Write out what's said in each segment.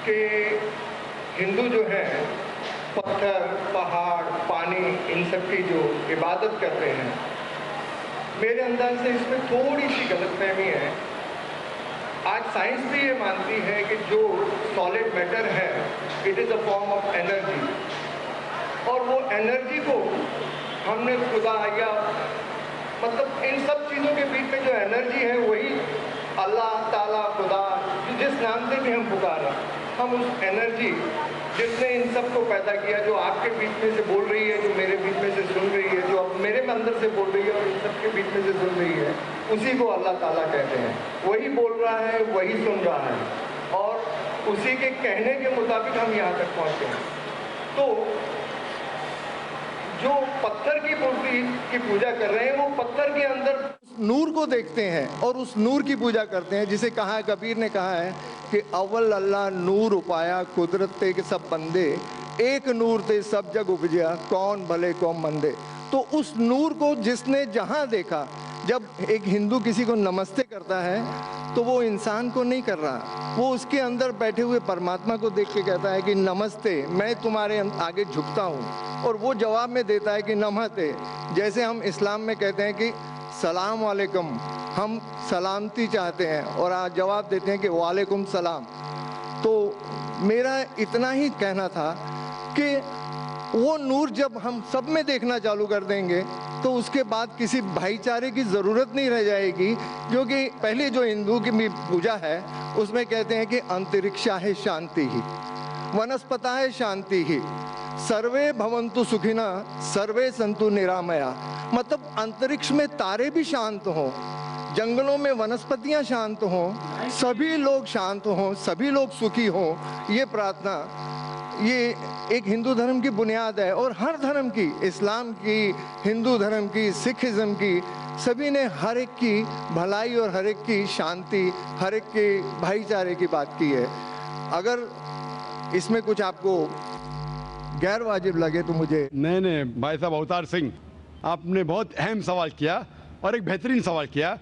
کہ ہندو جو ہیں پتھر، پہاڑ، پانی، ان سب کی جو عبادت کرتے ہیں، میرے انداز سے اس میں تھوڑی سی غلط فہمی ہے۔ آج سائنس بھی یہ مانتی ہے کہ جو سالڈ میٹر ہے it is a form of energy, اور وہ انرجی کو ہم نے خدا یا مطلب ان سب چیزوں کے بیچ میں جو انرجی ہے وہی اللہ تعالیٰ، خدا، جس نام سے بھی ہم پکاریں، ہم اس انرجی جس نے ان سب کو پیدا کیا، جو آپ کے بیچ میں سے بول رہی ہے، جو میرے بیچ میں سے سن رہی ہے، جو اب میرے اندر سے بول رہی ہے اور ان سب کے بیچ میں سے سن رہی ہے، اسی کو اللہ تعالیٰ کہتے ہیں۔ وہی بول رہا ہے، وہی سن رہا ہے، اور اسی کے کہنے کے مطابق ہم یہاں تک پہنچے ہیں۔ تو جو پتھر کی مورتی کی پوجا کر رہے ہیں، وہ پتھر کے اندر نور کو دیکھتے ہیں اور اس نور کی پوجا کرتے ہیں، جسے کہا ہے، کبیر نے کہا ہے کہ اول اللہ نور اپایا قدرت تے کے سب بندے، ایک نور تے سب جگ اپجیا کون بھلے کون مندے۔ تو اس نور کو جس نے جہاں دیکھا، جب ایک ہندو کسی کو نمستے کرتا ہے تو وہ انسان کو نہیں کر رہا، وہ اس کے اندر بیٹھے ہوئے پرماتما کو دیکھ کے کہتا ہے کہ نمستے، میں تمہارے آگے جھکتا ہوں، اور وہ جواب میں دیتا ہے کہ نمستے۔ جیسے ہم اسلام میں کہتے ہیں کہ سلام علیکم، ہم سلامتی چاہتے ہیں، اور آج جواب دیتے ہیں کہ وعلیکم السلام۔ تو میرا اتنا ہی کہنا تھا کہ وہ نور جب ہم سب میں دیکھنا چالو کر دیں گے تو اس کے بعد کسی بھائی چارے کی ضرورت نہیں رہ جائے گی، کیونکہ پہلے جو ہندو کی پوجا ہے اس میں کہتے ہیں کہ انترکشا ہے شانتی ہی، ونسپتا ہے شانتی ہی، سروے بھونتو سکھینا سروے سنتو نرامیا۔ مطلب انترکش میں تارے بھی شانت ہوں، جنگلوں میں ونسپتیاں شانت ہوں، سبھی لوگ شانت ہوں، سبھی لوگ سکھی ہوں، یہ پرارتھنا، یہ ایک ہندو دھرم کی بنیاد ہے۔ اور ہر دھرم کی، اسلام کی، ہندو دھرم کی، سکھ ازم کی، سبھی نے ہر ایک کی بھلائی اور ہر ایک کی شانتی، ہر ایک کے بھائی چارے کی بات کی ہے۔ اگر اس میں کچھ آپ کو غیر واجب لگے تو مجھے نہیں بھائی صاحب اوتار سنگھ، آپ نے بہت اہم سوال کیا اور ایک بہترین سوال کیا،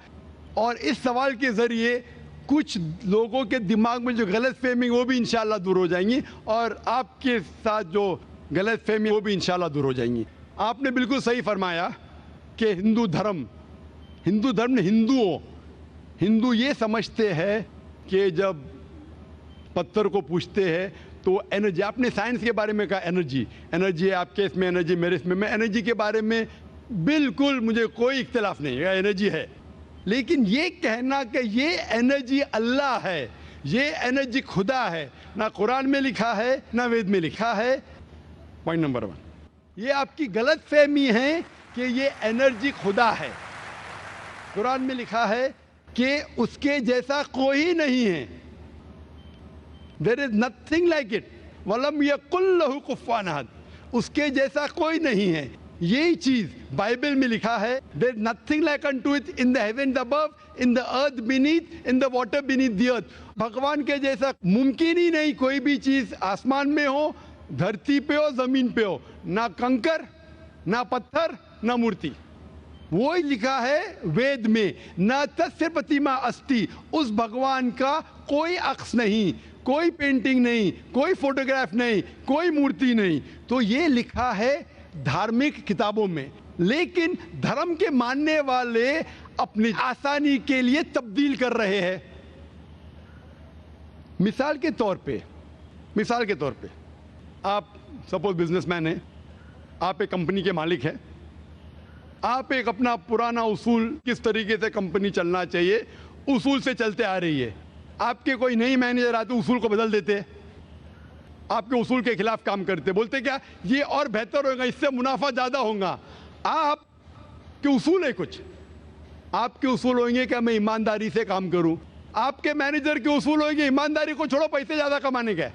اور اس سوال کے ذریعے کچھ لوگوں کے دماغ میں جو غلط فہمی وہ بھی انشاءاللہ دور ہو جائیں گی، اور آپ کے ساتھ جو غلط فہمی وہ بھی انشاءاللہ دور ہو جائیں گی۔ آپ نے بالکل صحیح فرمایا کہ ہندو دھرم نے ہندو یہ سمجھتے ہیں کہ جب پتھر کو پوجتے ہیں تو انرجی، آپ نے سائنس کے بارے میں کہا انرجی ہے، آپ کے اس میں انرجی، میرے اس میں انرجی کے بارے میں بالکل مجھے کوئی اختلاف نہیں ہے، انرجی ہے۔ لیکن یہ کہنا کہ یہ انرجی اللہ ہے، یہ انرجی خدا ہے، نہ قرآن میں لکھا ہے نہ وید میں لکھا ہے۔ پوائنٹ نمبر 1، یہ آپ کی غلط فہمی ہے کہ یہ انرجی خدا ہے۔ قرآن میں لکھا ہے کہ اس کے جیسا کوئی نہیں ہے، there is nothing like it، وَلَمْ يَقُلْ لَهُ كُفُوًا أَحَدٌ، اس کے جیسا کوئی نہیں ہے۔ یہی چیز بائبل میں لکھا ہے، there is nothing like unto it in the heavens above, in the earth beneath, in the water beneath the earth۔ بھگوان کے جیسا ممکن ہی نہیں کوئی بھی چیز آسمان میں ہو، دھرتی پہ ہو، زمین پہ ہو، نہ کنکر، نہ پتھر، نہ مورتی۔ وہی لکھا ہے وید میں، نہ تسیہ پرتیما استی، اس بھگوان کا کوئی عکس نہیں، کوئی پینٹنگ نہیں، کوئی فوٹوگراف نہیں، کوئی مورتی نہیں۔ تو یہ لکھا ہے دھارمک کتابوں میں، لیکن دھرم کے ماننے والے اپنی آسانی کے لیے تبدیل کر رہے ہیں۔ مثال کے طور پہ آپ سپوز بزنس مین ہیں، آپ ایک کمپنی کے مالک ہیں، آپ ایک اپنا پرانا اصول، کس طریقے سے کمپنی چلنا چاہیے، اصول سے چلتے آ رہی ہے۔ آپ کے کوئی نئی مینیجر آتے اصول کو بدل دیتے، آپ کے اصول کے خلاف کام کرتے، بولتے کیا یہ اور بہتر ہوگا، اس سے منافع زیادہ ہوگا۔ آپ کے اصول ہے کچھ، آپ کے اصول ہوئیں گے کہ میں ایمانداری سے کام کروں، آپ کے مینیجر کے اصول ہوئیں گے ایمانداری کو چھوڑو، پیسے زیادہ کمانے کا۔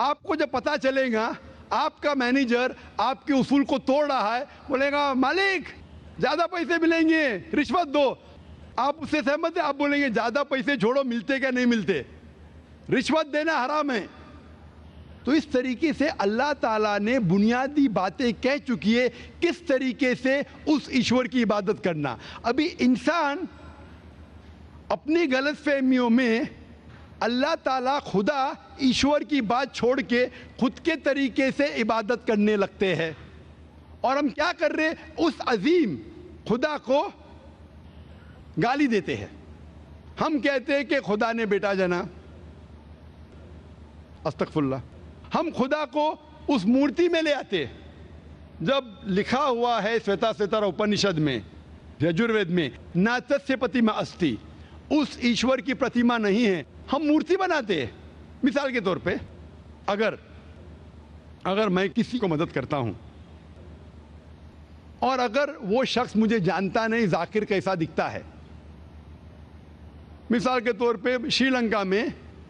آپ کو جب پتا چلے گا آپ کا مینیجر آپ کے اصول کو توڑ رہا ہے، بولے گا مالک زیادہ پیسے ملیں گے، رشوت دو، آپ اس سے سہمت ہیں؟ آپ بولیں گے زیادہ پیسے چھوڑو، ملتے کیا نہیں ملتے، رشوت دینا حرام ہے۔ تو اس طریقے سے اللہ تعالیٰ نے بنیادی باتیں کہہ چکی ہے کس طریقے سے اس ایشور کی عبادت کرنا۔ ابھی انسان اپنی غلط فہمیوں میں اللہ تعالیٰ خدا ایشور کی بات چھوڑ کے خود کے طریقے سے عبادت کرنے لگتے ہیں، اور ہم کیا کر رہے؟ اس عظیم خدا کو گالی دیتے ہیں۔ ہم کہتے ہیں کہ خدا نے بیٹا جنا، استغفر اللہ۔ ہم خدا کو اس مورتی میں لے آتے، جب لکھا ہوا ہے سویتا سوتر اپنشد میں، یجوروید میں، ناتسیہ پتیما استی، اس ایشور کی پرتیما نہیں ہے، ہم مورتی بناتے ہیں۔ مثال کے طور پہ اگر میں کسی کو مدد کرتا ہوں اور اگر وہ شخص مجھے جانتا نہیں ذاکر کیسا دکھتا ہے، مثال کے طور پہ شری لنکا میں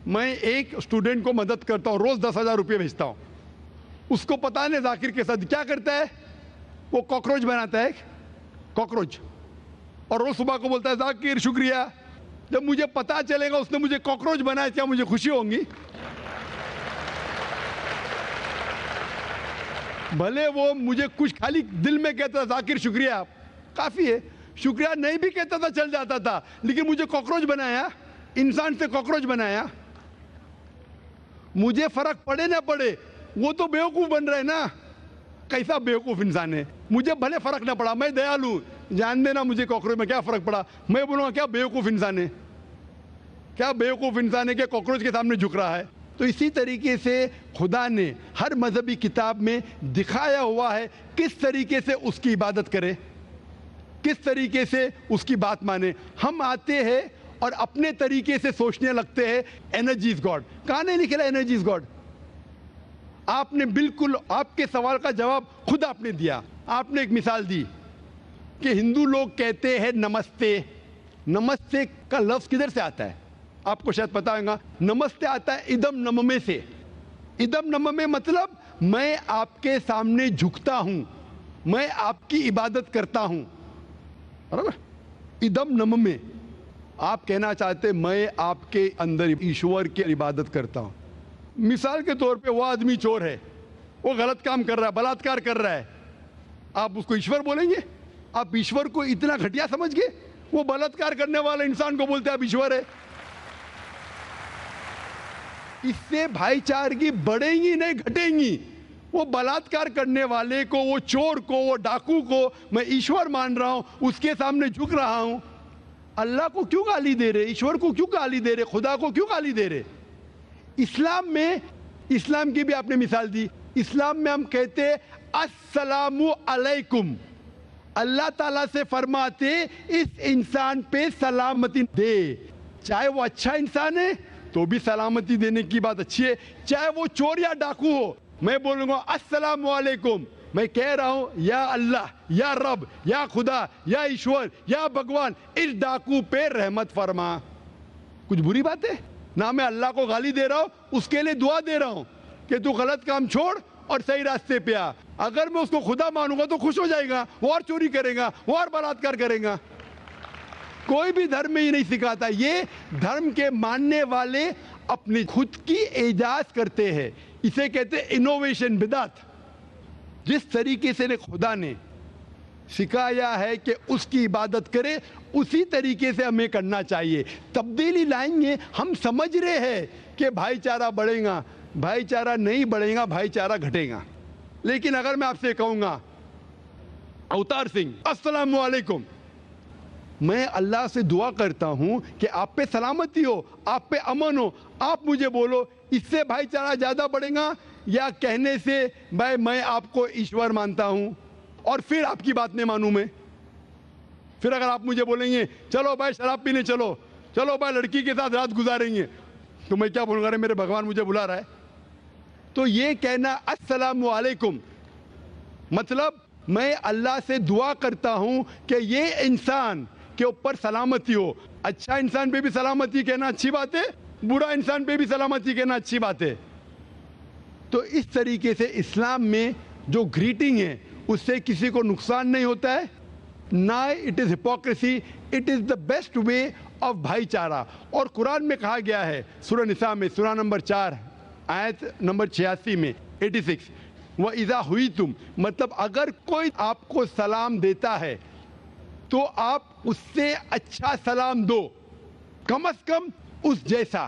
میں ایک اسٹوڈنٹ کو مدد کرتا ہوں، روز 10,000 روپے بھیجتا ہوں، اس کو پتا نہیں ذاکر کے ساتھ کیا کرتا ہے، وہ کاکروچ بناتا ہے، کاکروچ، اور روز صبح کو بولتا ہے ذاکر شکریہ۔ جب مجھے پتا چلے گا اس نے مجھے کاکروچ بنایا، کیا مجھے خوشی ہوں گی؟ بھلے وہ مجھے کچھ خالی دل میں کہتا تھا ذاکر شکریہ کافی ہے، شکریہ نہیں بھی کہتا تھا چل جاتا تھا، لیکن مجھے کاکروچ بنایا، انسان سے کاکروچ بنایا۔ مجھے فرق پڑے نہ پڑے، وہ تو بیوقوف بن رہے نا، کیسا بیوقوف انسان ہے۔ مجھے بھلے فرق نہ پڑا، میں دیالو، جان دینا مجھے کاکروچ میں کیا فرق پڑا، میں بولوں گا کیا بیوقوف انسان ہے، کیا بیوقوف انسان ہے کہ کاکروچ کے سامنے جھک رہا ہے۔ تو اسی طریقے سے خدا نے ہر مذہبی کتاب میں دکھایا ہوا ہے کس طریقے سے اس کی عبادت کرے، کس طریقے سے اس کی بات مانے۔ ہم آتے ہیں اور اپنے طریقے سے سوچنے لگتے ہیں انرجی از گاڈ۔ کہاں نہیں لکھا انرجی از گاڈ؟ آپ نے بالکل آپ کے سوال کا جواب خود آپ نے دیا۔ آپ نے ایک مثال دی کہ ہندو لوگ کہتے ہیں نمستے، نمستے کا لفظ کدھر سے آتا ہے؟ آپ کو شاید پتا ہوگا، نمستے آتا ہے ادم نممے سے۔ ادم نممے مطلب میں آپ کے سامنے جھکتا ہوں، میں آپ کی عبادت کرتا ہوں، برابر؟ ادم نممے، آپ کہنا چاہتے میں آپ کے اندر ایشور کی عبادت کرتا ہوں۔ مثال کے طور پہ وہ آدمی چور ہے، وہ غلط کام کر رہا ہے، بلاತ್ಕಾರ کر رہا ہے، آپ اس کو ایشور بولیں گے؟ آپ ایشور کو اتنا گھٹیا سمجھ گئے؟ وہ بلاತ್ಕಾರ کرنے والے انسان کو بولتے آپ ایشور ہے۔ اس سے بھائی چارگی بڑھیں گی نہیں گھٹیں گی۔ وہ بلاತ್ಕಾರ کرنے والے کو، وہ چور کو، وہ ڈاکو کو میں ایشور مان رہا ہوں، اس کے سامنے جھک رہا ہوں۔ اللہ کو کیوں گالی دے رہے؟ ایشور کو کیوں گالی دے رہے؟ خدا کو کیوں گالی دے رہے؟ اسلام میں، اسلام کی بھی آپ نے مثال دی، اسلام میں ہم کہتے السلام علیکم، اللہ تعالیٰ سے فرماتے اس انسان پہ سلامتی دے، چاہے وہ اچھا انسان ہے تو بھی سلامتی دینے کی بات اچھی ہے، چاہے وہ چور یا ڈاکو ہو، میں بولوں گا السلام علیکم، میں کہہ رہا ہوں یا اللہ، یا رب، یا خدا، یا ایشور، یا بھگوان، اس ڈاکو پہ رحمت فرما۔ کچھ بری بات ہے؟ نہ میں اللہ کو گالی دے رہا ہوں، اس کے لیے دعا دے رہا ہوں کہ تو غلط کام چھوڑ اور صحیح راستے پہ آ۔ اگر میں اس کو خدا مانوں گا تو خوش ہو جائے گا، وہ اور چوری کرے گا، وہ اور بلاತ್ಕಾರ کرے گا۔ کوئی بھی دھرم میں ہی نہیں سکھاتا، یہ دھرم کے ماننے والے اپنی خود کی ایجاد کرتے ہیں، اسے کہتے ہیں انوویشن، بدعت۔ جس طریقے سے خدا نے سکھایا ہے کہ اس کی عبادت کرے، اسی طریقے سے ہمیں کرنا چاہیے۔ تبدیلی لائیں گے، ہم سمجھ رہے ہیں کہ بھائی چارہ بڑھے گا، بھائی چارہ نہیں بڑھے گا، بھائی چارہ گھٹے گا۔ لیکن اگر میں آپ سے کہوں گا اوتار سنگھ السلام علیکم، میں اللہ سے دعا کرتا ہوں کہ آپ پہ سلامتی ہو، آپ پہ امن ہو، آپ مجھے بولو اس سے بھائی چارہ زیادہ بڑھے گا یا کہنے سے بھائی میں آپ کو ایشور مانتا ہوں اور پھر آپ کی بات نہیں مانوں میں؟ پھر اگر آپ مجھے بولیں گے چلو بھائی شراب پینے چلو، چلو بھائی لڑکی کے ساتھ رات گزاریں گے، تو میں کیا بولوں گا؟ میرے بھگوان مجھے بلا رہا ہے۔ تو یہ کہنا السلام علیکم مطلب میں اللہ سے دعا کرتا ہوں کہ یہ انسان کے اوپر سلامتی ہو۔ اچھا انسان پہ بھی سلامتی کہنا اچھی بات ہے، برا انسان پہ بھی سلامتی کہنا اچھی بات ہے۔ تو اس طریقے سے اسلام میں جو گریٹنگ ہے اس سے کسی کو نقصان نہیں ہوتا ہے، نہ it is hypocrisy, it is the best way of بھائی چارہ۔ اور قرآن میں کہا گیا ہے سورہ نساء میں، سورہ نمبر 4 آیت نمبر 86 میں 86، وَإِذَا هُوِيتُمْ، مطلب اگر کوئی آپ کو سلام دیتا ہے تو آپ اس سے اچھا سلام دو، کم از کم اس جیسا۔